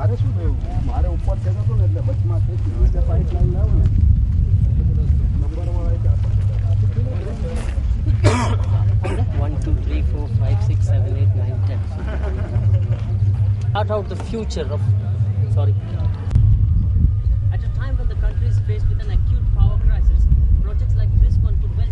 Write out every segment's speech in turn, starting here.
મારે શું થયું મારે ઉપર થતો હતો ને એટલે બસમાં બીજા પાઇપ લાઈન લાવો ને નંબરમાં 1 2 3 4 5 6 7 8 9 10 out the future of at a time when the country is faced with an acute power crisis, projects like this one could well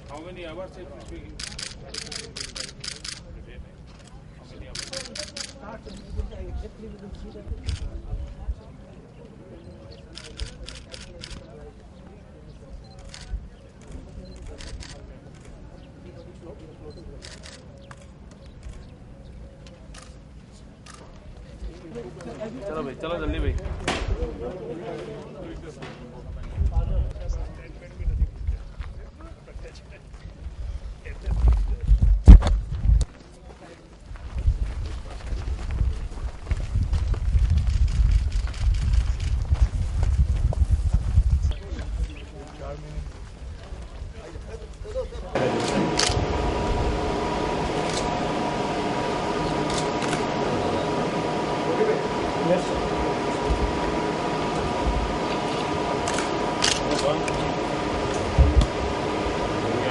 How many hours it will be? चलो भाई, चलो जल्दी भाई।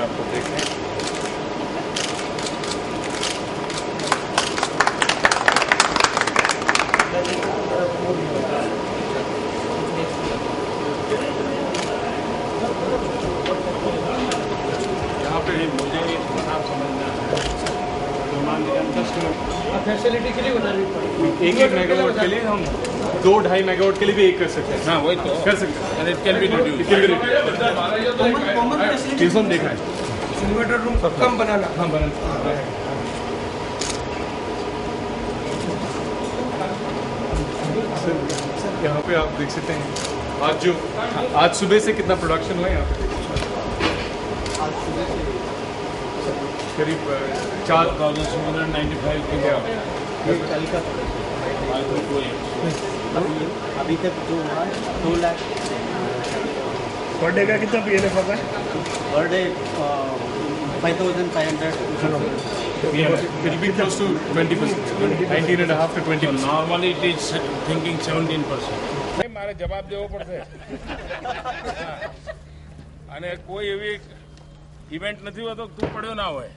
आपको देखें यहाँ पे मुझे आप समझना है फैसिलिटी के लिए बनानी पड़ेगी। एक मेगावाट के लिए हम 2-2.5 मेगावाट के लिए भी एक कर सकते हैं। हाँ वही तो कर सकते हैं। and it can be reduced. टीजन देखा है इन्वर्टर रूम कम बनाना हाँ बनाना यहाँ पे आप देख सकते हैं आज सुबह से कितना प्रोडक्शन हुआ है यहाँ पे करीब 4,795 की अभी तक जो हुआ 2 लाख पर डे का कितना पीएनएफ आता है per day 5,500 It will be close to 20%, 19.5 to 20%. normally it is thinking 17%. મારે જવાબ દેવો પડશે અને કોઈ એવી ઇવેન્ટ નથી હોતો તું પડ્યો ના હોય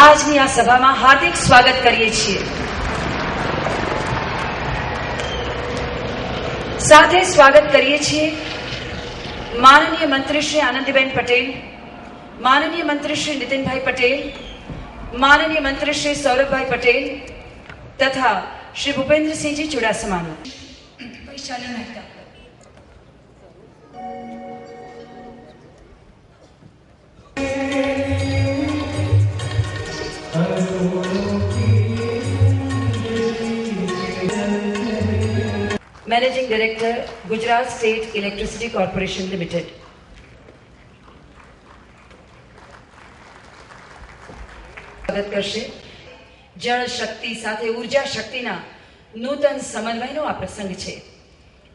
આજની આ સભામાં હાર્દિક સ્વાગત કરીએ છીએ. સાથે સ્વાગત કરીએ છીએ માનનીય મંત્રી શ્રી આનંદીબેન પટેલ, માનનીય મંત્રી શ્રી નીતિનભાઈ પટેલ, માનનીય મંત્રી શ્રી સૌરભભાઈ પટેલ તથા શ્રી ભૂપેન્દ્રસિંહજી ચુડાસમાનું. Vaishali Mehta. Managing director Gujarat state electricity corporation limited. स्वागत करशे. जल शक्ति साथे ऊर्जा शक्तिना नूतन समन्वयनो आ प्रसंग छे.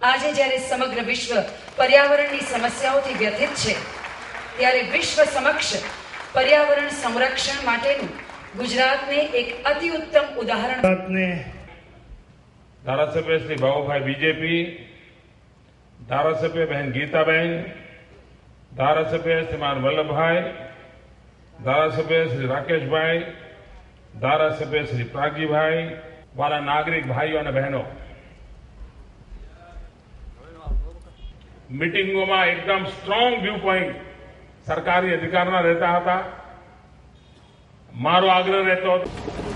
આજે જ્યારે સમગ્ર વિશ્વ પર્યાવરણની સમસ્યાઓથી વ્યથિત છે ત્યારે વિશ્વ સમક્ષ પર્યાવરણ સંરક્ષણ માટેનું ગુજરાતને એક અતિ ઉત્તમ ઉદાહરણ. धारासभ्य श्री बाबूभाई बीजेपी, धारासभ्य बहन गीताबेन, धारासभ्य श्रीमान वल्लभ भाई, धारासभ्य श्री राकेश भाई, धारासभ्य श्री प्रागी भाई, वाला नागरिक भाईओ और बहनों, मीटिंगों में एकदम स्ट्रांग व्यू पॉइंट सरकारी अधिकारीना रहता था. मारो आग्रह रहता हो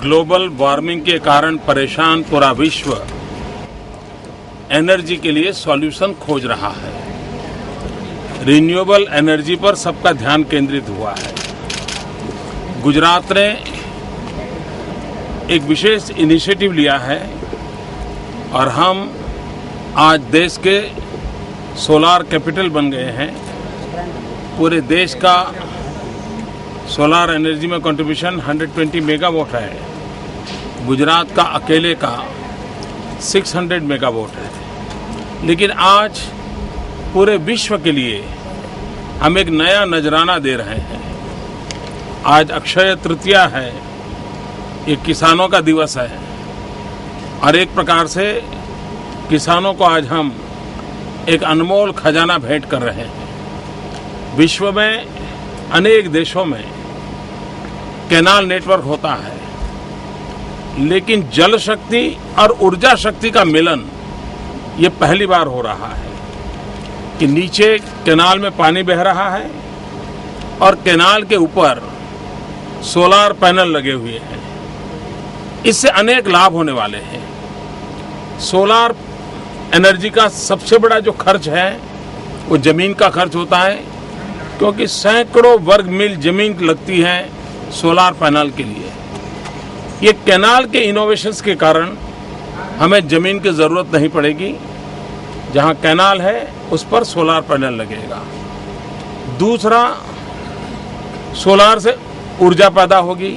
ग्लोबल वार्मिंग के कारण परेशान पूरा विश्व एनर्जी के लिए सॉल्यूशन खोज रहा है. रिन्यूएबल एनर्जी पर सबका ध्यान केंद्रित हुआ है. गुजरात ने एक विशेष इनिशिएटिव लिया है और हम आज देश के सोलार कैपिटल बन गए हैं. पूरे देश का सोलार एनर्जी में कंट्रीब्यूशन 120 मेगावाट है. गुजरात का अकेले का 600 मेगावाट है. लेकिन आज पूरे विश्व के लिए हम एक नया नजराना दे रहे हैं. आज अक्षय तृतीया है, ये किसानों का दिवस है और एक प्रकार से किसानों को आज हम एक अनमोल खजाना भेंट कर रहे हैं. विश्व में अनेक देशों में कैनाल नेटवर्क होता है, लेकिन जल शक्ति और ऊर्जा शक्ति का मिलन ये पहली बार हो रहा है कि नीचे कैनाल में पानी बह रहा है और कैनाल के ऊपर सोलार पैनल लगे हुए हैं. इससे अनेक लाभ होने वाले हैं. सोलार एनर्जी का सबसे बड़ा जो खर्च है वो जमीन का खर्च होता है, क्योंकि सैकड़ों वर्ग मील जमीन लगती है सोलार पैनल के लिए. ये कैनाल के इनोवेशंस के कारण हमें जमीन की जरूरत नहीं पड़ेगी. जहां कैनाल है उस पर सोलार पैनल लगेगा. दूसरा, सोलार से ऊर्जा पैदा होगी.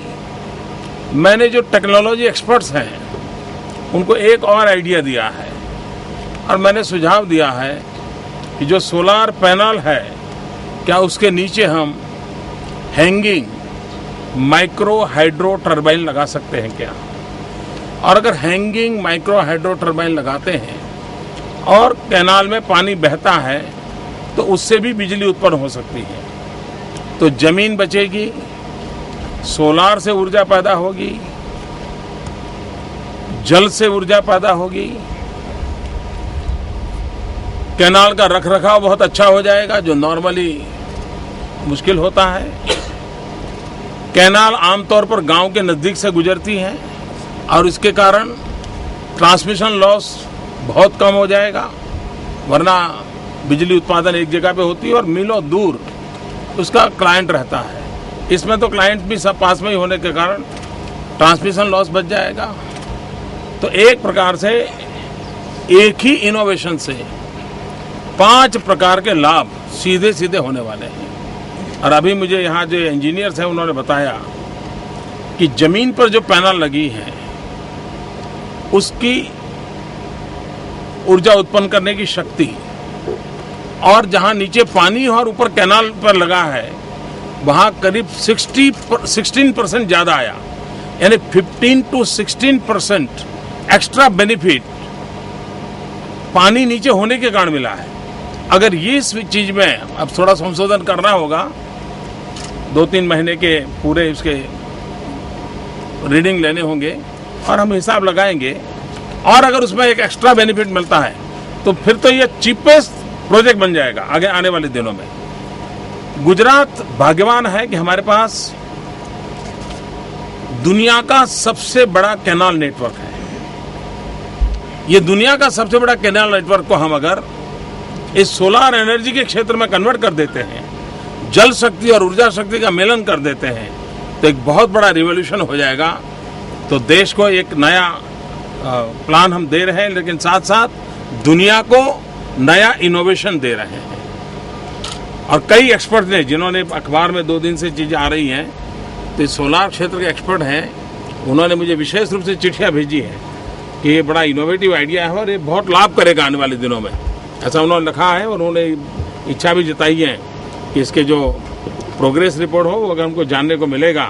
मैंने जो टेक्नोलॉजी एक्सपर्ट्स हैं उनको एक और आइडिया दिया है और मैंने सुझाव दिया है कि जो सोलार पैनल है क्या उसके नीचे हम हैंगिंग माइक्रो हाइड्रो टर्बाइन लगा सकते हैं क्या. और अगर हैंगिंग माइक्रो हाइड्रो टर्बाइन लगाते हैं और कैनाल में पानी बहता है तो उससे भी बिजली उत्पन्न हो सकती है. तो जमीन बचेगी, सोलार से ऊर्जा पैदा होगी, जल से ऊर्जा पैदा होगी, कैनाल का रखरखाव बहुत अच्छा हो जाएगा जो नॉर्मली मुश्किल होता है. कैनाल आमतौर पर गांव के नजदीक से गुजरती है और इसके कारण ट्रांसमिशन लॉस बहुत कम हो जाएगा, वरना बिजली उत्पादन एक जगह पे होती है और मीलों दूर उसका क्लाइंट रहता है. इसमें तो क्लाइंट भी सब पास में ही होने के कारण ट्रांसमिशन लॉस बच जाएगा. तो एक प्रकार से एक ही इनोवेशन से 5 प्रकार के लाभ सीधे सीधे होने वाले हैं. और अभी मुझे यहाँ जो इंजीनियर्स हैं उन्होंने बताया कि जमीन पर जो पैनल लगी है उसकी ऊर्जा उत्पन्न करने की शक्ति और जहाँ नीचे पानी और ऊपर कैनाल पर लगा है वहाँ करीब 16% ज़्यादा आया. यानी 15 to 16% एक्स्ट्रा बेनिफिट पानी नीचे होने के कारण मिला है. अगर ये इस चीज में अब थोड़ा संशोधन करना होगा, 2-3 महीने के पूरे उसके रीडिंग लेने होंगे और हम हिसाब लगाएंगे। और अगर उसमें एक एक्स्ट्रा बेनिफिट मिलता है तो फिर तो ये चीपेस्ट प्रोजेक्ट बन जाएगा आगे आने वाले दिनों में। गुजरात भाग्यवान है कि हमारे पास दुनिया का सबसे बड़ा कैनाल नेटवर्क है। ये दुनिया का सबसे बड़ा कैनाल नेटवर्क को हम अगर इस सोलार एनर्जी के क्षेत्र में कन्वर्ट कर देते हैं, जल शक्ति और ऊर्जा शक्ति का मिलन कर देते हैं, तो एक बहुत बड़ा रिवॉल्यूशन हो जाएगा। तो देश को एक नया प्लान हम दे रहे हैं, लेकिन साथ साथ दुनिया को नया इनोवेशन दे रहे हैं। और कई एक्सपर्ट ने, जिन्होंने अखबार में 2 दिन से चीज़ें आ रही हैं, तो सोलार क्षेत्र के एक्सपर्ट हैं, उन्होंने मुझे विशेष रूप से चिट्ठियाँ भेजी हैं कि ये बड़ा इनोवेटिव आइडिया है और ये बहुत लाभ करेगा आने वाले दिनों में। ऐसा उन्होंने लिखा है और उन्होंने इच्छा भी जताई है कि इसके जो प्रोग्रेस रिपोर्ट हो वो अगर हमको जानने को मिलेगा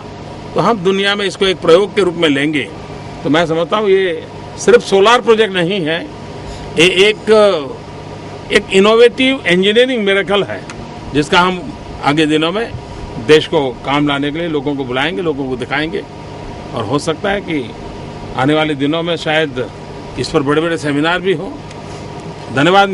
तो हम दुनिया में इसको एक प्रयोग के रूप में लेंगे। तो मैं समझता हूँ ये सिर्फ सोलार प्रोजेक्ट नहीं है, ये एक इनोवेटिव इंजीनियरिंग मिरेकल है जिसका हम आगे दिनों में देश को काम लाने के लिए लोगों को बुलाएंगे, लोगों को दिखाएंगे। और हो सकता है कि आने वाले दिनों में शायद इस पर बड़े बड़े सेमिनार भी हो। धन्यवाद।